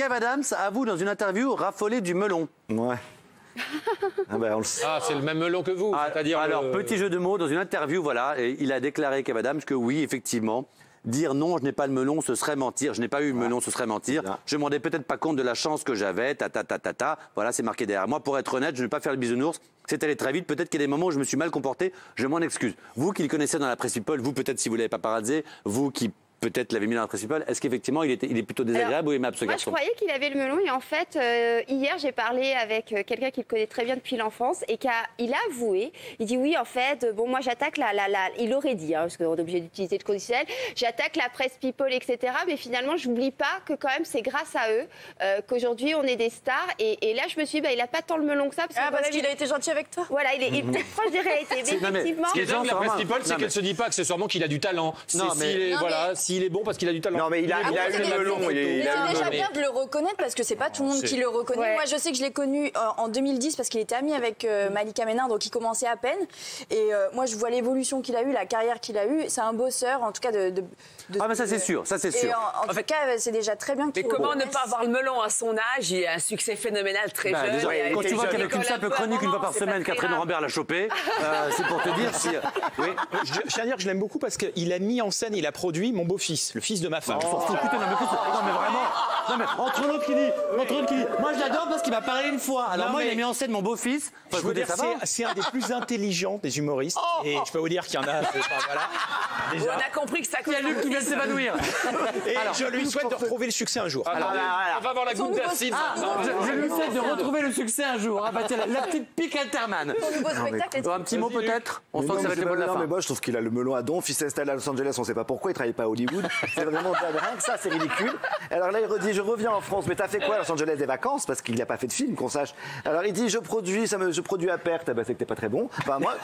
Kev Adams avoue dans une interview raffoler du melon. Ouais. Ah, ben, on le sait. Ah, c'est le même melon que vous, c'est-à-dire... Alors, petit jeu de mots, dans une interview, voilà, et il a déclaré, Kev Adams, que oui, effectivement, dire non, je n'ai pas le melon, ce serait mentir. Je n'ai pas eu le melon, ce serait mentir. Je ne me rendais peut-être pas compte de la chance que j'avais, Voilà, c'est marqué derrière moi. Pour être honnête, je ne vais pas faire le bisounours. C'est allé très vite. Peut-être qu'il y a des moments où je me suis mal comporté. Je m'en excuse. Vous qui le connaissez dans la presse people, vous peut-être si vous ne l'avez pas paradé, vous qui peut-être l'avez mis dans la presse people, est-ce qu'effectivement il est plutôt désagréable ou aimable ce garçon? Moi je croyais qu'il avait le melon et en fait hier j'ai parlé avec quelqu'un qui le connaît très bien depuis l'enfance et il a avoué, il dit oui en fait bon moi j'attaque il aurait dit parce qu'on est obligé d'utiliser le conditionnel, j'attaque la presse people etc. Mais finalement j'oublie pas que quand même c'est grâce à eux qu'aujourd'hui on est des stars et là je me suis dit il a pas tant le melon que ça parce qu'il a été gentil avec toi. Voilà il est peut-être proche des réalités mais effectivement. Ce qui est bien avec la presse people c'est qu'elle se dit pas accessoirement qu'il a du talent. S'il est bon parce qu'il a du talent. Non, mais il a eu le melon. C'est déjà bien de le reconnaître parce que c'est pas tout le monde qui le reconnaît. Ouais. Moi, je sais que je l'ai connu en 2010 parce qu'il était ami avec Malika Ménard, donc il commençait à peine. Et moi, je vois l'évolution qu'il a eue, la carrière qu'il a eue. C'est un bosseur, en tout cas, Ah, mais ça, c'est sûr. Ça, c'est sûr. En tout cas, c'est déjà très bien qu'il Mais comment ne pas avoir le melon à son âge? Il a un succès phénoménal très jeune. Déjà, quand tu vois qu'avec une simple chronique une fois par semaine, Catherine Rambert l'a chopé, c'est pour te dire si. Oui. Je tiens à dire que je l'aime beaucoup parce qu'il a mis en scène, il a produit mon beau-fils, le fils de ma femme. Écoutez, non mais vraiment, non mais entre l'autre qui dit, moi je l'adore parce qu'il m'a parlé une fois. Alors Non, moi mais- il a mis en scène mon beau-fils. Je veux dire, c'est un des plus intelligents des humoristes. Et je peux vous dire qu'il y en a. Voilà. Déjà. On a compris que ça Il y a Luc qui vient de s'évanouir. Et je lui souhaite de retrouver le succès un jour. Alors, on va voir la goutte d'acide. Je lui souhaite de retrouver le succès un jour. Ah bah tiens, la petite pique Alterman. Son nouveau spectacle. Un petit mot peut-être. On sent que ça va être le mot de la fin. mais moi je trouve qu'il a le melon à donf. Il s'est installé à Los Angeles, on ne sait pas pourquoi, il ne travaille pas à Hollywood. C'est vraiment rien que ça, c'est ridicule. Alors là, il redit je reviens en France, mais t'as fait quoi à Los Angeles, des vacances? Parce qu'il n'a pas fait de film, qu'on sache. Alors il dit je produis à perte. Ah bah, c'est que t'es pas très bon. Enfin, moi